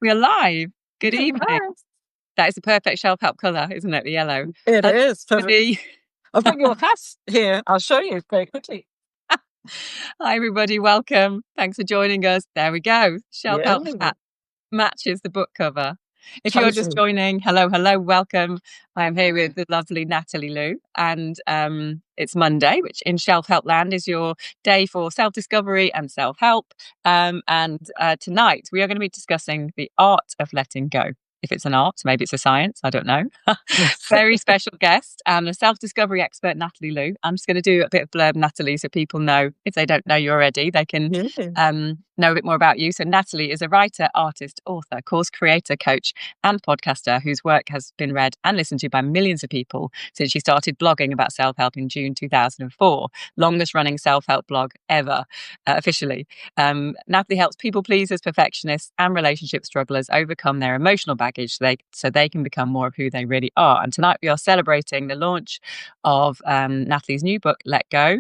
We are live. Good evening. Yes, That is the perfect shelf-help colour, isn't it? The yellow. it Hello, is. everybody. I'll bring your hat here. I'll show you very quickly. Hi, everybody. Welcome. Thanks for joining us. There we go. Yeah, Shelf-help hat matches the book cover. If you're just totally. joining, hello, welcome. I am here with the lovely Natalie Lue, and it's Monday, which in Shelf-Help land is your day for self-discovery and self-help. And tonight we are going to be discussing the art of letting go. If it's an art, maybe it's a science, I don't know. Very special guest and a self-discovery expert, Natalie Lue. I'm just going to do a bit of blurb, Natalie, so people know, if they don't know you already, they can Yeah. know a bit more about you. So Natalie is a writer, artist, author, course creator, coach, and podcaster whose work has been read and listened to by millions of people since she started blogging about self-help in June 2004, longest running self-help blog ever, officially. Natalie helps people pleasers, perfectionists, and relationship strugglers overcome their emotional baggage so they can become more of who they really are. And tonight we are celebrating the launch of Natalie's new book, Let Go.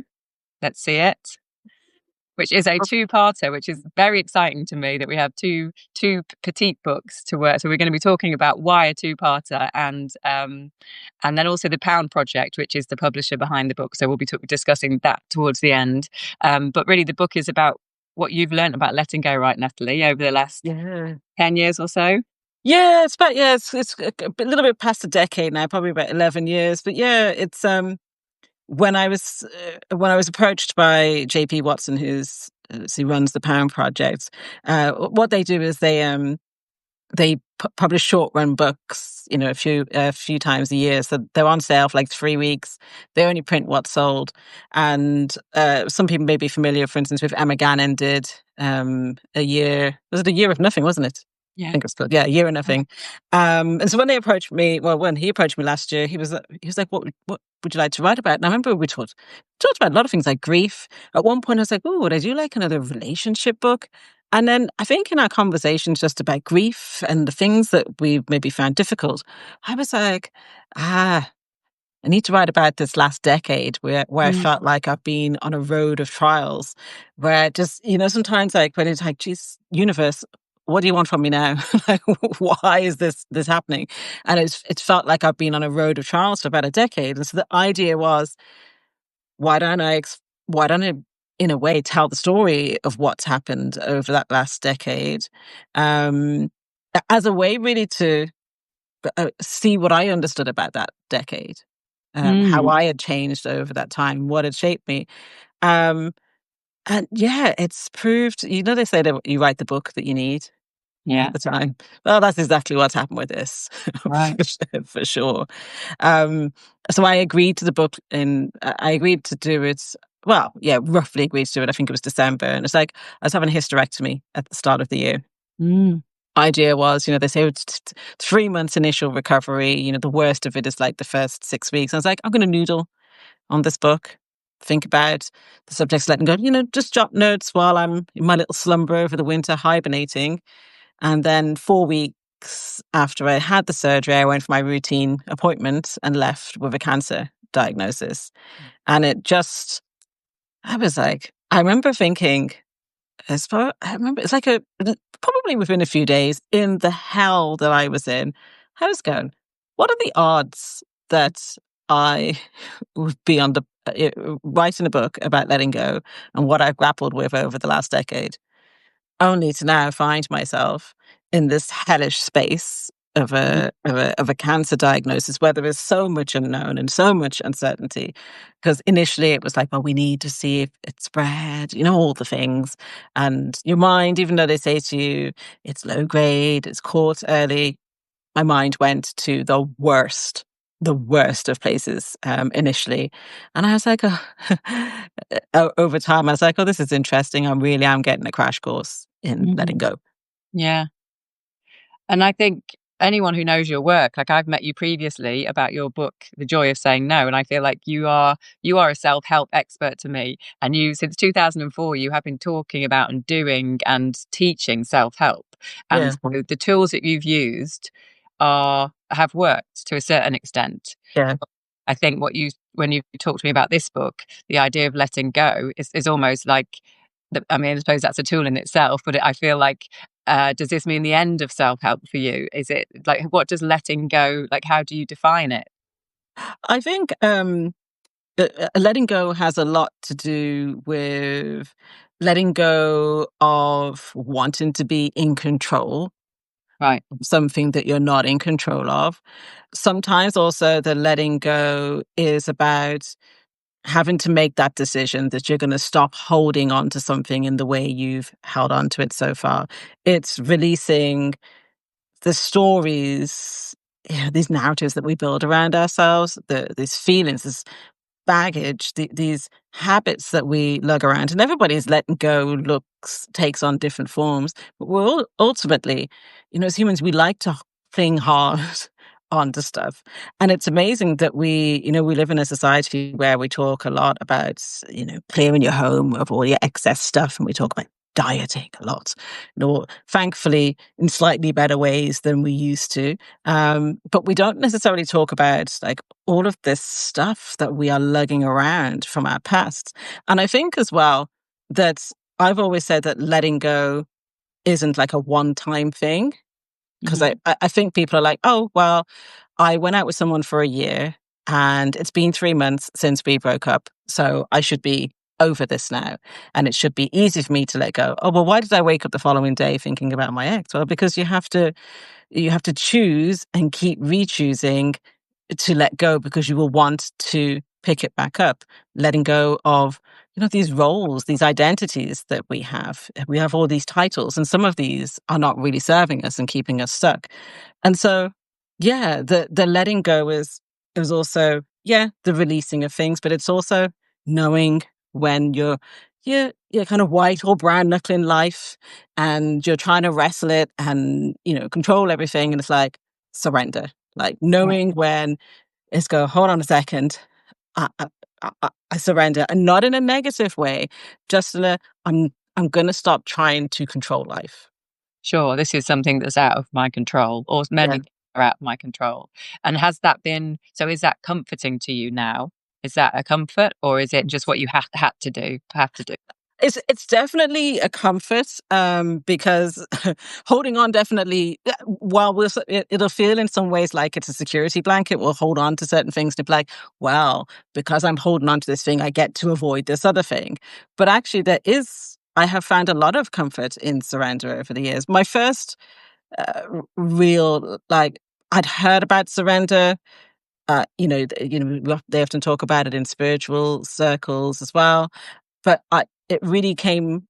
Let's see it, which is a two-parter, which is very exciting to me that we have two petite books to work. So we're going to be talking about why a two-parter, and then also the Pound Project, which is the publisher behind the book. So we'll be discussing that towards the end. But really, the book is about what you've learned about letting go, right, Natalie, over the last 10 years or so. Yeah, it's a little bit past a decade now, probably about 11 years. But yeah, it's when I was approached by JP Watson, who runs the Pound Project. What they do is they publish short run books, a few times a year. So they're on sale for like 3 weeks. They only print what's sold. And some people may be familiar, for instance, with Emma Gannon did a year. Was it a year of nothing, wasn't it? Yeah. I think it's called. Yeah, a year of nothing. And so when when he approached me last year, he was like, what would you like to write about? And I remember we talked about a lot of things like grief. At one point I was like, oh, would I do like another relationship book? And then I think in our conversations just about grief and the things that we maybe found difficult, I was like, I need to write about this last decade where I felt like I've been on a road of trials where just, sometimes like when it's like, geez, universe, what do you want from me now? Like, why is this happening? And it's felt like I've been on a road of trials for about a decade. And so the idea was, why don't I, in a way, tell the story of what's happened over that last decade, as a way really to see what I understood about that decade, how I had changed over that time, what had shaped me. And yeah, it's proved, they say that you write the book that you need at the time. Well, that's exactly what's happened with this, Right. for sure. So I agreed to the book I agreed to do it. Well, yeah, roughly agreed to do it. I think it was December. And it's like, I was having a hysterectomy at the start of the year. Idea was, they say it's 3 months initial recovery. The worst of it is like the first 6 weeks. I was like, I'm going to noodle on this book, think about the subjects, letting go, just jot notes while I'm in my little slumber over the winter, hibernating. And then 4 weeks after I had the surgery, I went for my routine appointment and left with a cancer diagnosis. And I was like, I remember thinking, it's like probably within a few days, in the hell that I was in, I was going, what are the odds that I would be on writing a book about letting go and what I've grappled with over the last decade, only to now find myself in this hellish space of a cancer diagnosis where there is so much unknown and so much uncertainty. Because initially it was like, well, we need to see if it's spread, all the things. And your mind, even though they say to you, it's low grade, it's caught early, my mind went to the worst of places initially. And I was like, over time, I was like, oh, this is interesting. I'm getting a crash course in letting go. Yeah. And I think anyone who knows your work, like I've met you previously about your book, The Joy of Saying No, and I feel like you are a self-help expert to me. And you, since 2004, you have been talking about and doing and teaching self-help. And so the tools that you've used have worked to a certain extent. Yeah. I think when you talk to me about this book, the idea of letting go is almost like, I mean, I suppose that's a tool in itself, but I feel like Does this mean the end of self-help for you? Is it like, what does letting go, like, how do you define it? I think letting go has a lot to do with letting go of wanting to be in control, Right. something that you're not in control of. Sometimes also the letting go is about having to make that decision that you're going to stop holding on to something in the way you've held on to it so far. It's releasing the stories, yeah, these narratives that we build around ourselves, these feelings, this baggage, these habits that we lug around, and everybody's letting go takes on different forms. But we're all, ultimately, as humans, we like to cling hard onto stuff, and it's amazing that we live in a society where we talk a lot about clearing your home of all your excess stuff, and we talk about dieting a lot, thankfully in slightly better ways than we used to. But we don't necessarily talk about like all of this stuff that we are lugging around from our past. And I think as well that I've always said that letting go isn't like a one-time thing, because Mhm. I think people are like, oh, well, I went out with someone for a year and it's been 3 months since we broke up. So I should be over this now. And it should be easy for me to let go. Oh, well, why did I wake up the following day thinking about my ex? Well, because you have to choose and keep re-choosing to let go, because you will want to pick it back up, letting go of these roles, these identities that we have. We have all these titles, and some of these are not really serving us and keeping us stuck. And so, yeah, the letting go is also, yeah, the releasing of things, but it's also knowing when you're kind of white or brown knuckling life, and you're trying to wrestle it and control everything, and it's like surrender, like Yeah. knowing when it's go, hold on a second, I, I, I surrender, and not in a negative way, just in a I'm going to stop trying to control life. Sure, this is something that's out of my control, or many Yeah. things are out of my control. And has that been so is that comforting to you now? Is that a comfort, or is it just what you had to do, have to do? It's definitely a comfort, because holding on definitely, while it'll feel in some ways like it's a security blanket. We'll hold on to certain things to be like, well, because I'm holding on to this thing, I get to avoid this other thing. But actually, I have found a lot of comfort in surrender over the years. My first real, like, I'd heard about surrender. They often talk about it in spiritual circles as well. But it really came,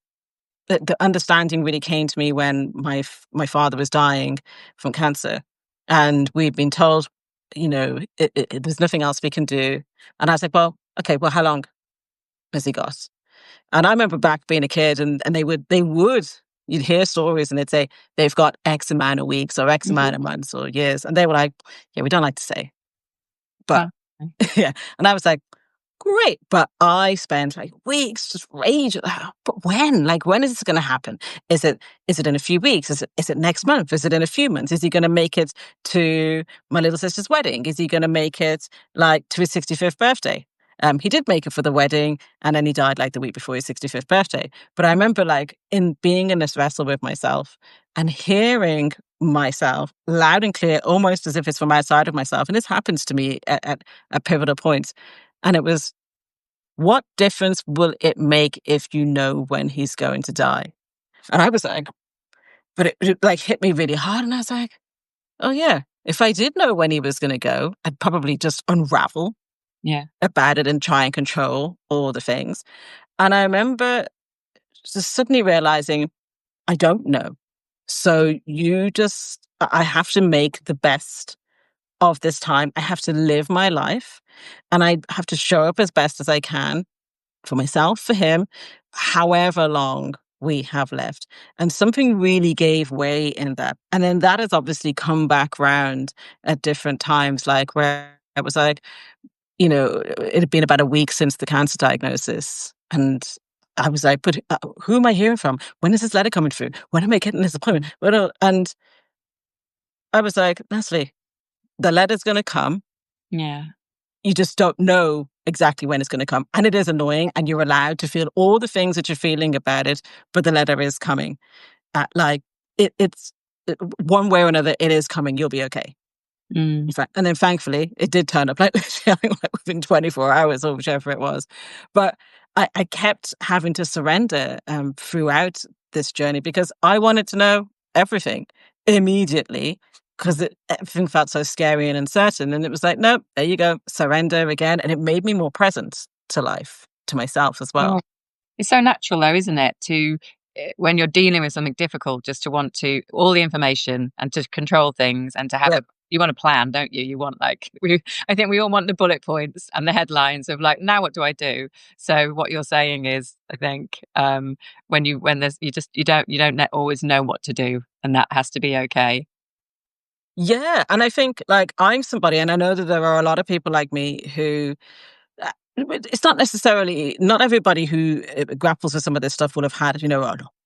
the understanding really came to me when my father was dying from cancer, and we'd been told, there's nothing else we can do. And I was like, well, okay, well, how long has he got? And I remember back being a kid, and they would, you'd hear stories and they'd say they've got X amount of weeks or X Mhm. amount of months or years, and they were like, yeah, we don't like to say, but Oh, okay. yeah. And I was like, great. But I spent like weeks just rage. But when? Like, when is this going to happen? Is it in a few weeks? Is it next month? Is it in a few months? Is he going to make it to my little sister's wedding? Is he going to make it like to his 65th birthday? He did make it for the wedding, and then he died like the week before his 65th birthday. But I remember like in being in this wrestle with myself and hearing myself loud and clear, almost as if it's from outside of myself. And this happens to me at pivotal points. And it was, what difference will it make if you know when he's going to die? And I was like, but it like hit me really hard. And I was like, oh, yeah, if I did know when he was going to go, I'd probably just unravel Yeah. about it and try and control all the things. And I remember just suddenly realizing, I don't know. So I have to make the best of this time. I have to live my life, and I have to show up as best as I can for myself, for him, however long we have left. And something really gave way in that. And then that has obviously come back round at different times, like where I was like, it had been about a week since the cancer diagnosis. And I was like, but who am I hearing from? When is this letter coming through? When am I getting this appointment? And I was like, Natalie, the letter's going to come. Yeah. You just don't know exactly when it's going to come. And it is annoying. And you're allowed to feel all the things that you're feeling about it. But the letter is coming. Like, it's one way or another, it is coming. You'll be okay. In fact, and then thankfully it did turn up like, like within 24 hours or whichever it was. But I kept having to surrender throughout this journey because I wanted to know everything immediately because everything felt so scary and uncertain. And it was like, nope, there you go, surrender again. And it made me more present to life, to myself as well. Oh, it's so natural though, isn't it, to when you're dealing with something difficult, just to want to all the information and to control things and to have Yeah. a you want a plan, don't you? You want like I think we all want the bullet points and the headlines of like, now what do I do? So what you're saying is, I think, when there's you don't always know what to do, and that has to be okay. Yeah. And I think like I'm somebody, and I know that there are a lot of people like me who it's not necessarily, not everybody who grapples with some of this stuff will have had, an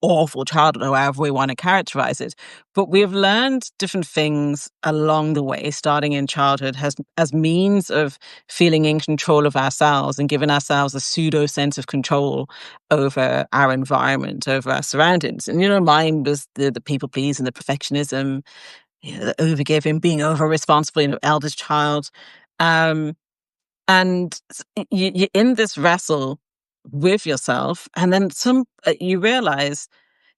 awful childhood or however we want to characterize it. But we've learned different things along the way, starting in childhood, as means of feeling in control of ourselves and giving ourselves a pseudo sense of control over our environment, over our surroundings. And, mine was the people pleasing, the perfectionism, the overgiving, being over responsible, eldest child. Um, and you're in this wrestle with yourself, and then you realize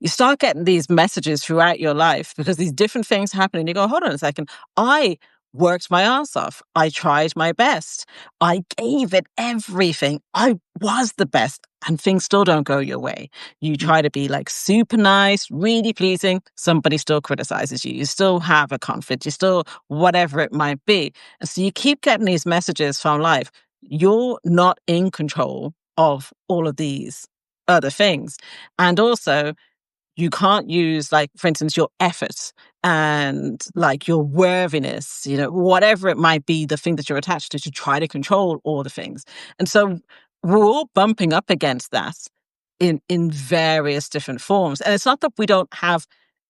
you start getting these messages throughout your life because these different things happen, and you go, hold on a second, I worked my ass off. I tried my best. I gave it everything. I was the best, and things still don't go your way. You Mm. try to be like super nice, really pleasing. Somebody still criticizes you. You still have a conflict. You still, whatever it might be. And so you keep getting these messages from life. You're not in control of all of these other things. And also, you can't use, like, for instance, your effort and like your worthiness, whatever it might be, the thing that you're attached to try to control all the things. And so we're all bumping up against that in various different forms. And it's not that we don't have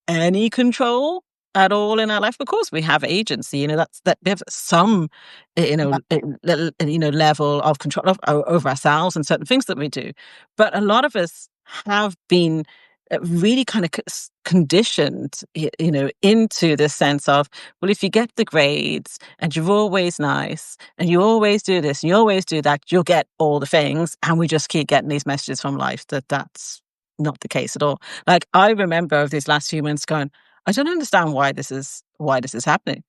any control at all in our life. Of course, we have agency. That we have some, level of control over ourselves and certain things that we do. But a lot of us have been really kind of conditioned, into this sense of, well, if you get the grades and you're always nice and you always do this and you always do that, you'll get all the things. And we just keep getting these messages from life that that's not the case at all. Like, I remember over these last few months going, I don't understand why this is happening.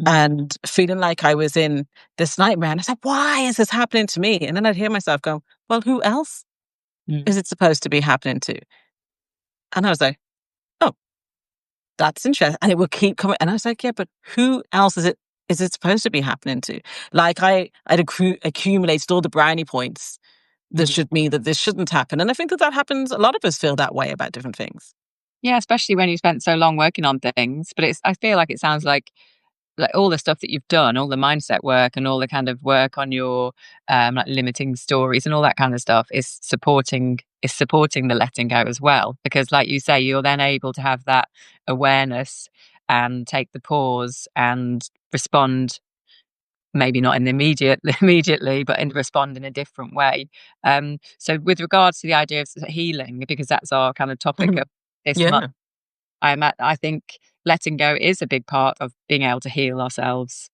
Mm. And feeling like I was in this nightmare. And I said, why is this happening to me? And then I'd hear myself go, well, who else Mm. is it supposed to be happening to? And I was like, oh, that's interesting. And it would keep coming. And I was like, yeah, but who else is it supposed to be happening to? Like, I'd accumulated all the brownie points that Mm. should mean that this shouldn't happen. And I think that happens. A lot of us feel that way about different things. Yeah, especially when you spent so long working on things. But I feel like it sounds like all the stuff that you've done, all the mindset work and all the kind of work on your like limiting stories and all that kind of stuff is supporting the letting go as well. Because like you say, you're then able to have that awareness and take the pause and respond, maybe not in the immediately, but respond in a different way. So with regards to the idea of healing, because that's our kind of topic Mhm. of this month, Yeah. I think letting go is a big part of being able to heal ourselves.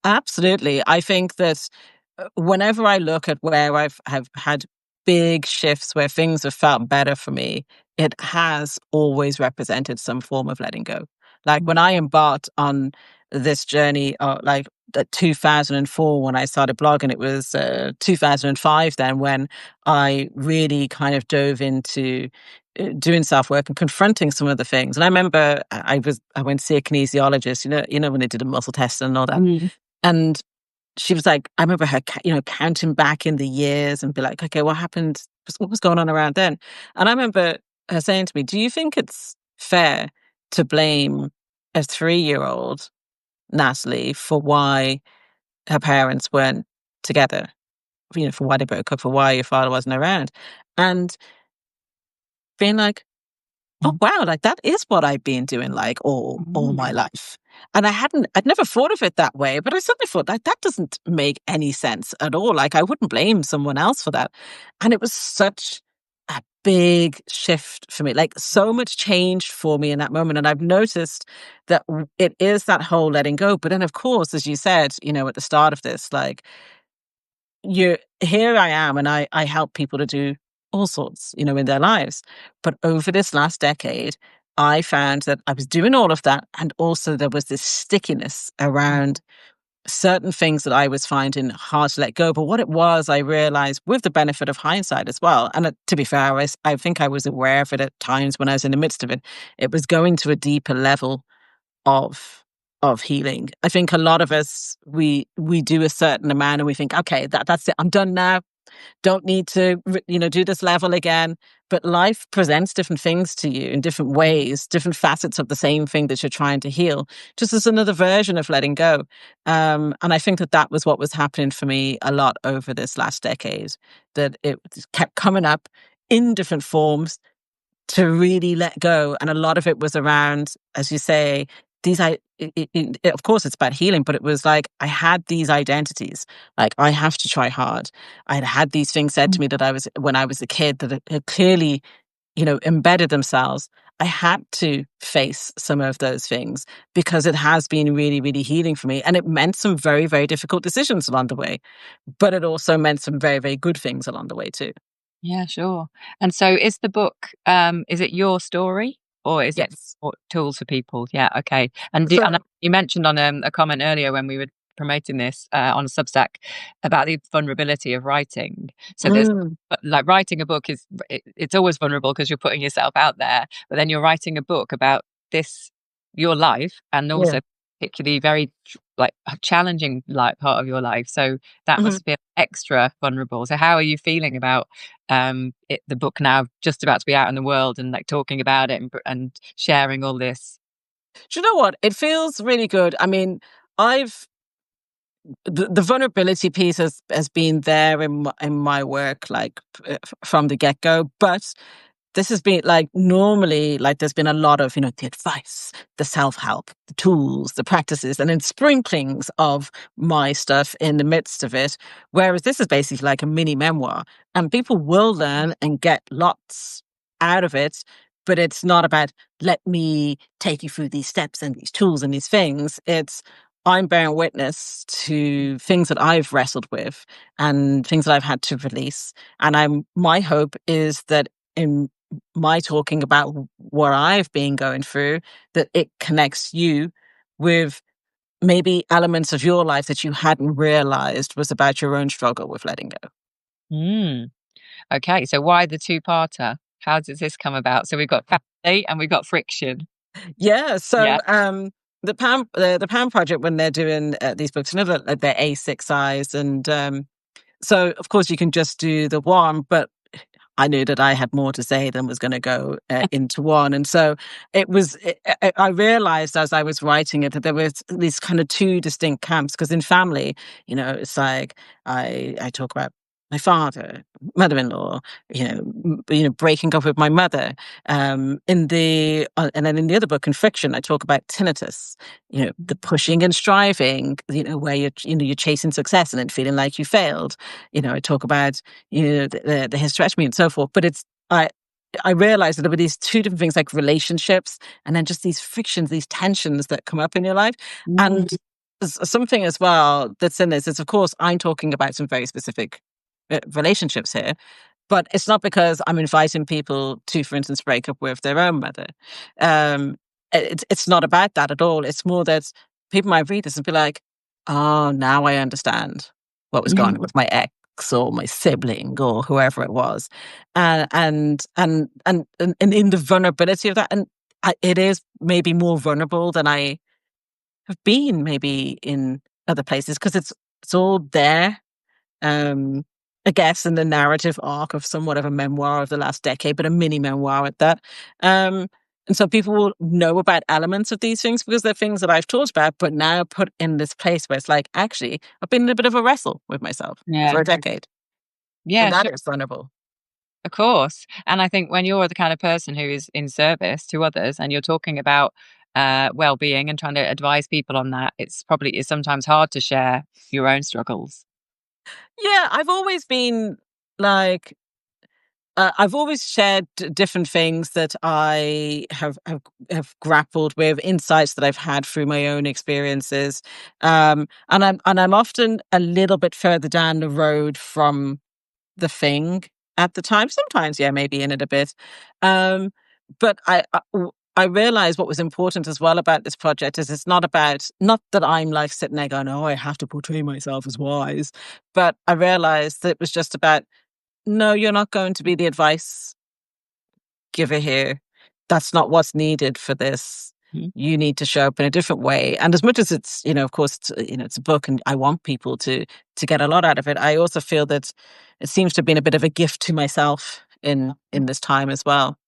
Absolutely. I think that whenever I look at where have had big shifts, where things have felt better for me, it has always represented some form of letting go. Like when I embarked on this journey, like 2004 when I started blogging, it was 2005 then when I really kind of dove into doing self work and confronting some of the things. And I remember I went to see a kinesiologist, when they did a muscle test and all that. Mm. And she was like, I remember her, counting back in the years and be like, okay, what happened? What was going on around then? And I remember her saying to me, do you think it's fair to blame a 3-year-old, Natalie, for why her parents weren't together? For why they broke up, for why your father wasn't around? And being like, oh wow, like that is what I've been doing like all my Mm. life. And I'd never thought of it that way, but I suddenly thought like that doesn't make any sense at all. Like I wouldn't blame someone else for that. And it was such a big shift for me. Like so much changed for me in that moment. And I've noticed that it is that whole letting go. But then, of course, as you said, at the start of this, like you here I am, and I help people to do all sorts, in their lives. But over this last decade, I found that I was doing all of that. And also there was this stickiness around certain things that I was finding hard to let go. But what it was, I realized with the benefit of hindsight as well. And to be fair, I think I was aware of it at times when I was in the midst of it. It was going to a deeper level of of healing. I think a lot of us we do a certain amount and we think, okay, that's it. I'm done now. Don't need to, do this level again. But life presents different things to you in different ways, different facets of the same thing that you're trying to heal, just as another version of letting go. And I think that that was what was happening for me a lot over this last decade, that it kept coming up in different forms to really let go. And a lot of it was around, as you say, of course, it's about healing, but it was like I had these identities. Like I have to try hard. I had these things said to me that I was when I was a kid that had clearly, embedded themselves. I had to face some of those things because it has been really, really healing for me. And it meant some very, very difficult decisions along the way, but it also meant some very, very good things along the way too. Yeah, sure. And so is the book, is it your story or is it Yes. tools for people? Yeah, okay. And So, you mentioned on a comment earlier when we were promoting this on Substack about the vulnerability of writing. So there's mm, like writing a book it's always vulnerable because you're putting yourself out there, but then you're writing a book about this your life and yeah. also particularly very like a challenging like part of your life. So that Mhm. must feel extra vulnerable. So how are you feeling about the book now just about to be out in the world and like talking about it and sharing all this? Do you know what? It feels really good. I mean, I've the vulnerability piece has been there in my work like from the get go, but this has been like normally like there's been a lot of the advice, the self-help, the tools, the practices, and then sprinklings of my stuff in the midst of it, whereas this is basically like a mini memoir, and people will learn and get lots out of it, but it's not about let me take you through these steps and these tools and these things. It's I'm bearing witness to things that I've wrestled with and things that I've had to release, and my hope is that in my talking about what I've been going through, that it connects you with maybe elements of your life that you hadn't realized was about your own struggle with letting go. Mm. Okay, so why the two-parter? How does this come about? So we've got family and we've got friction. Yeah. Yeah. So, the Pam Project, when they're doing these books, like they're A6 size, and so of course you can just do the one, but I knew that I had more to say than was going to go into one. And so I realized as I was writing it that there was these kind of two distinct camps. Because in family, it's like I talk about my father, mother-in-law, breaking up with my mother. And then in the other book, in Friction, I talk about tinnitus, the pushing and striving, where you're chasing success and then feeling like you failed. I talk about the hysterectomy and so forth. But I realized that there were these two different things like relationships and then just these frictions, these tensions that come up in your life. Mm. And something as well that's in this is, of course, I'm talking about some very specific relationships here, but it's not because I'm inviting people to, for instance, break up with their own mother. It's not about that at all. It's more that people might read this and be like, "Oh, now I understand what was going on with my ex or my sibling or whoever it was," and in the vulnerability of that, and it is maybe more vulnerable than I have been maybe in other places because it's all there, um, I guess, in the narrative arc of somewhat of a memoir of the last decade, but a mini memoir at that. Um, and so people will know about elements of these things because they're things that I've talked about, but now put in this place where it's like, actually, I've been in a bit of a wrestle with myself Yeah. for a decade. And Yeah, that sure. is vulnerable. Of course. And I think when you're the kind of person who is in service to others and you're talking about well-being and trying to advise people on that, it's sometimes hard to share your own struggles. Yeah, I've always been like, I've always shared different things that I have grappled with, insights that I've had through my own experiences, and I'm often a little bit further down the road from the thing at the time. Sometimes, yeah, maybe in it a bit, um, but I realized what was important as well about this project is it's not that I'm like sitting there going, oh, I have to portray myself as wise, but I realized that it was just about, no, you're not going to be the advice giver here. That's not what's needed for this. Mhm. You need to show up in a different way. And as much as it's, of course, it's a book, and I want people to get a lot out of it. I also feel that it seems to have been a bit of a gift to myself in this time as well.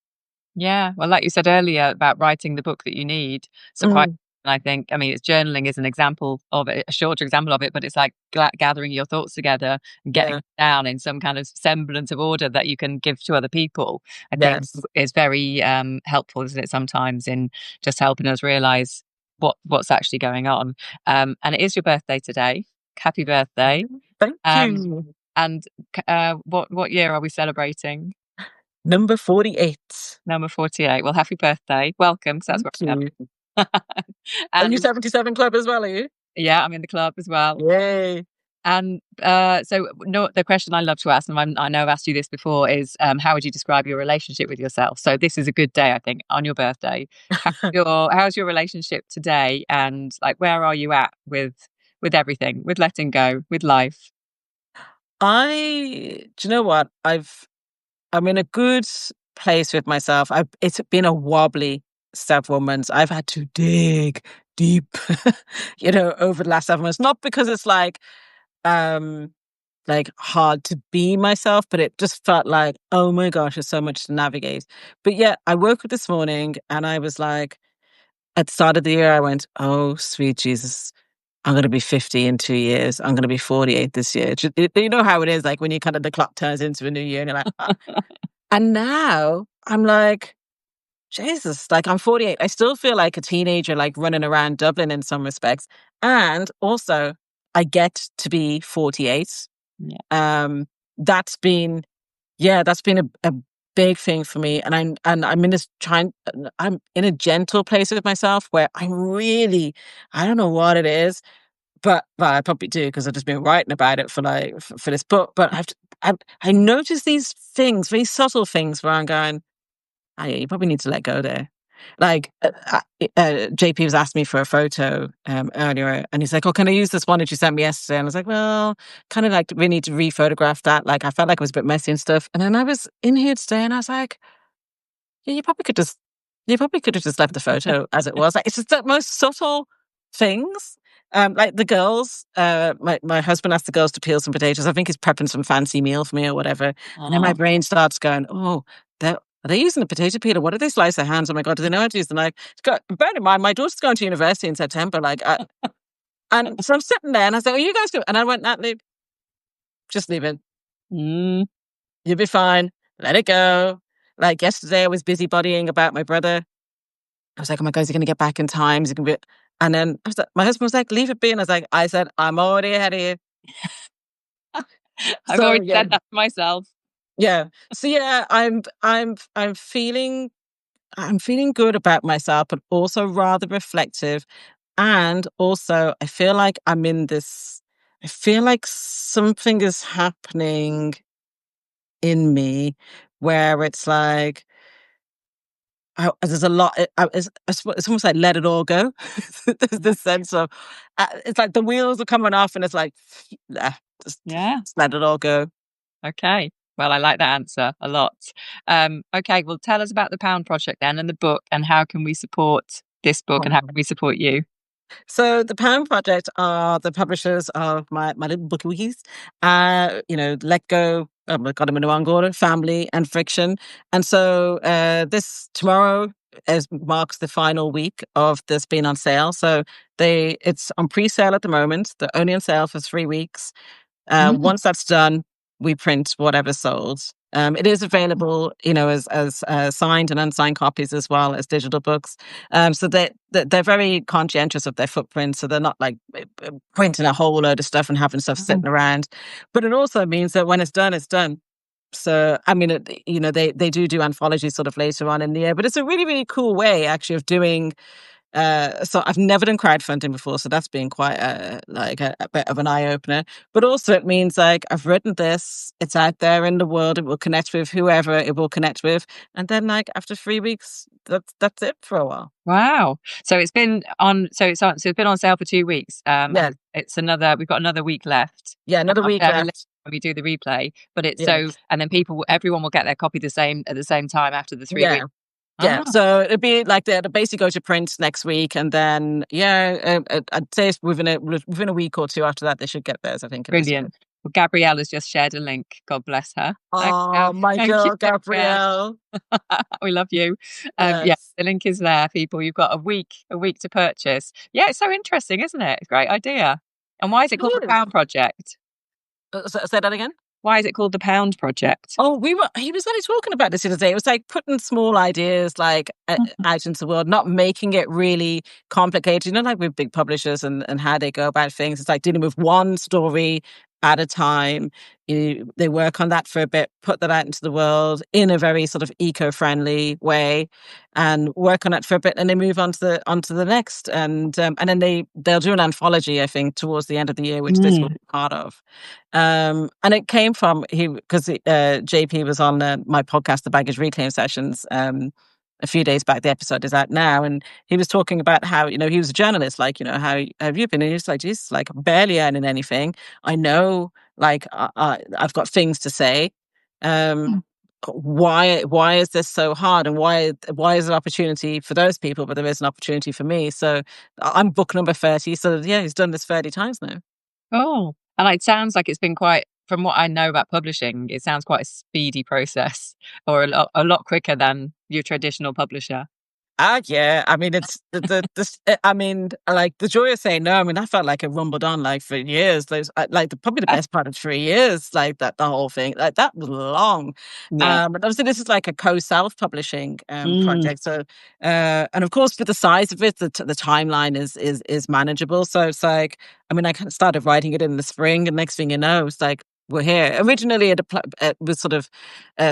Yeah, well, like you said earlier about writing the book that you need, surprising, Mm, I think. I mean, it's journaling is an example of it, a shorter example of it, but it's like gathering your thoughts together and getting yeah. it down in some kind of semblance of order that you can give to other people. I think Yes. is very helpful, isn't it? Sometimes in just helping us realize what's actually going on. And it is your birthday today. Happy birthday! Thank Um, you. and what year are we celebrating? Number 48. Number 48. Well, happy birthday. Welcome, 'cause that's Thank where I you. am. Are you And 77 Club as well, are you? yeah, I'm in the club as well. Yay. And, so no, the question I love to ask, and I know I've asked you this before, is, how would you describe your relationship with yourself? So this is a good day, I think, on your birthday. How's your relationship today, and, like, where are you at with everything, with letting go, with life? Do you know what? I'm in a good place with myself. It's been a wobbly several months. I've had to dig deep, over the last 7 months. Not because it's um, like hard to be myself, but it just felt like, oh my gosh, there's so much to navigate. But yeah, I woke up this morning and I was like, at the start of the year, I went, oh, sweet Jesus. I'm going to be 50 in 2 years. I'm going to be 48 this year. You know how it is, like when you kind of the clock turns into a new year and you're like, "Ah." And now I'm like, Jesus, like I'm 48. I still feel like a teenager, like running around Dublin in some respects. And also, I get to be 48. Yeah. Um, that's been, yeah, that's been a big thing for me. And I'm in this I'm in a gentle place with myself where I don't know what it is, but well, I probably do because I've just been writing about it for this book. But I notice these things, very subtle things, where I'm going, oh, yeah, you probably need to let go there. Like JP was asking me for a photo earlier, and he's like, "Oh, can I use this one that you sent me yesterday?" And I was like, "Well, kind of like we need to re-photograph that." Like I felt like it was a bit messy and stuff. And then I was in here today, and I was like, yeah, you probably could have just left the photo as it was. Like, it's just the most subtle things. Like the girls, my husband asked the girls to peel some potatoes. I think he's prepping some fancy meal for me or whatever. And then my Oh, brain starts going, oh, are they using a potato peeler? What do they slice their hands? Oh my God, do they know how to use the knife? Bear in mind, my daughter's going to university in September. And so I'm sitting there and I said, oh, you guys do. And I went, Natalie, just leave it. mm, You'll be fine. Let it go. Like yesterday, I was busybodying about my brother. I was like, oh my God, is he going to get back in time? Is he going to be... And then my husband was like, leave it be. And I said, I'm already ahead of you. I've So already yeah, said that to myself. yeah. So yeah, I'm feeling good about myself, but also rather reflective. And also, I feel like something is happening in me where it's like, there's a lot. It's almost like let it all go. There's this sense of it's like the wheels are coming off, and it's like, "Nah, Yeah. just let it all go." Okay. Well, I like that answer a lot. Okay. Well, tell us about the Pound Project then and the book, and how can we support this book, and how can we support you? So the Pound Project are the publishers of my little bookies. Let Go. Oh my God, I'm in the wrong order. Family and Friction. And so this tomorrow marks the final week of this being on sale. So it's on pre-sale at the moment. They're only on sale for 3 weeks. Mm. Once that's done, we print whatever sold. It is available, as signed and unsigned copies as well as digital books. So they're very conscientious of their footprint. So they're not like printing a whole load of stuff and having stuff Mm. sitting around. But it also means that when it's done, it's done. So, I mean, they do anthologies sort of later on in the year, but it's a really, really cool way actually of doing. So I've never done crowdfunding before, so that's been quite a bit of an eye opener. But also, it means like I've written this, it's out there in the world, it will connect with whoever it will connect with, and then like after 3 weeks, that's it for a while. Wow. So it's been on. So it's been on sale for 2 weeks. Yeah, And it's another. We've got another week left. yeah, another I'll week share a link left. when we do the replay. But it's Yeah, so, and then everyone will get their copy at the same time after the 3 weeks. yeah. Yeah, Ah, so it'd be like the basically go to print next week, and then I'd say it's within a week or two after that they should get theirs. I think this year. brilliant. Well, Gabrielle has just shared a link. God bless her. Thanks, Oh, Gab. my Thank you, girl, Gabrielle. Gabrielle. We love you. Yeah, Yes. the link is there, people. You've got a week to purchase. Yeah, it's so interesting, isn't it? It's a great idea. And why is it called the It is. Pound Project? Say that again. Why is it called the Pound Project? Oh, he was only talking about this the other day. It was like putting small ideas like Mhm. out into the world, not making it really complicated. Like with big publishers and how they go about things. It's like dealing with one story at a time. They work on that for a bit, put that out into the world in a very sort of eco-friendly way, and work on it for a bit, and they move on to the next. And then they'll do an anthology, I think, towards the end of the year, which this will Mm. be part of. And it came from because JP was on my podcast, The Baggage Reclaim Sessions, a few days back. The episode is out now, and he was talking about how he was a journalist. Like, how have you been? And he was like, "Geez, like barely earning anything. I know, like I've got things to say. Um, why is this so hard, and why is there opportunity for those people, but there is an opportunity for me? So I'm book number 30. So yeah, he's done this 30 times now. Oh, and it sounds like it's been quite, from what I know about publishing, it sounds quite a speedy process, or a lot quicker than your traditional publisher. Ah, yeah. I mean, it's I mean, like the joy of saying no. I mean, I felt like it rumbled on like for years. There's like probably the best part of 3 years, like that the whole thing, like that was long. Yeah. But obviously, this is like a co-self publishing Mm. project. So, and of course, with the size of it, the timeline is manageable. So it's like, I mean, I kind of started writing it in the spring, and next thing you know, it's like we're here. Originally, it was sort of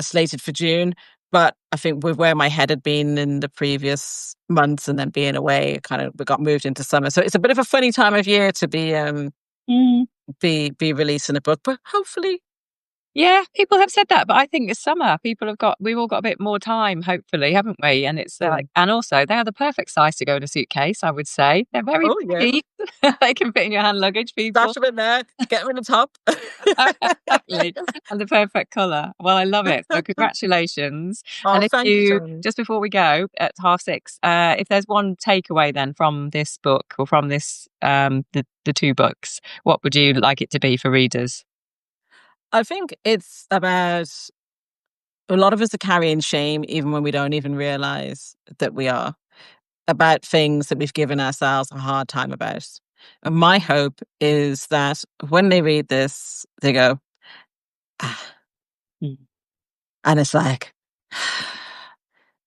slated for June. But I think with where my head had been in the previous months and then being away, we got moved into summer. So it's a bit of a funny time of year to Mm. be releasing a book, but hopefully. Yeah, people have said that, but I think it's summer. We've all got a bit more time, hopefully, haven't we? And it's like, Mm. and also they are the perfect size to go in a suitcase, I would say. They're very Oh yeah, big. They can fit in your hand luggage, stash people. them in there, get them in the top. Exactly. And the perfect colour. Well, I love it. So congratulations. Oh, And if thank you, you, Tony. just before we go at 6:30, if there's one takeaway then from this book, or from this, the two books, what would you like it to be for readers? I think it's about a lot of us are carrying shame even when we don't even realize that we are, about things that we've given ourselves a hard time about. And my hope is that when they read this, they go, "Ah," Mm. and it's like,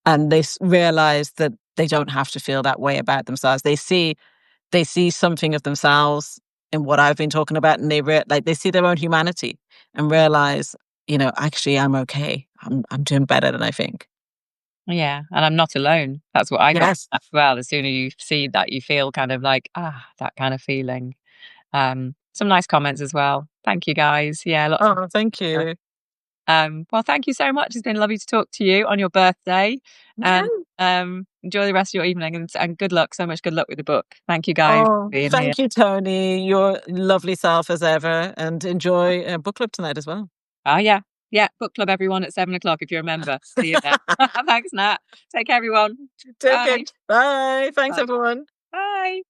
and they realize that they don't have to feel that way about themselves. They see something of themselves in what I've been talking about, and they see their own humanity and realize, actually, I'm okay. I'm doing better than I think. Yeah, and I'm not alone. That's what I got Yes. from that as well. The sooner you see that, you feel kind of like, that kind of feeling. Some nice comments as well. Thank you guys. Yeah, lots of Oh, thank you. well, thank you so much. It's been lovely to talk to you on your birthday, Yeah. and enjoy the rest of your evening, and good luck. So much good luck with the book. Thank you guys Oh, for being here. thank you, Tony. Your lovely self as ever, and enjoy book club tonight as well. Oh yeah, yeah. Book club everyone at 7 o'clock if you're a member. See you there. Thanks, Nat. Take care, everyone. Take care. Bye. Bye. Thanks, Bye. everyone. Bye.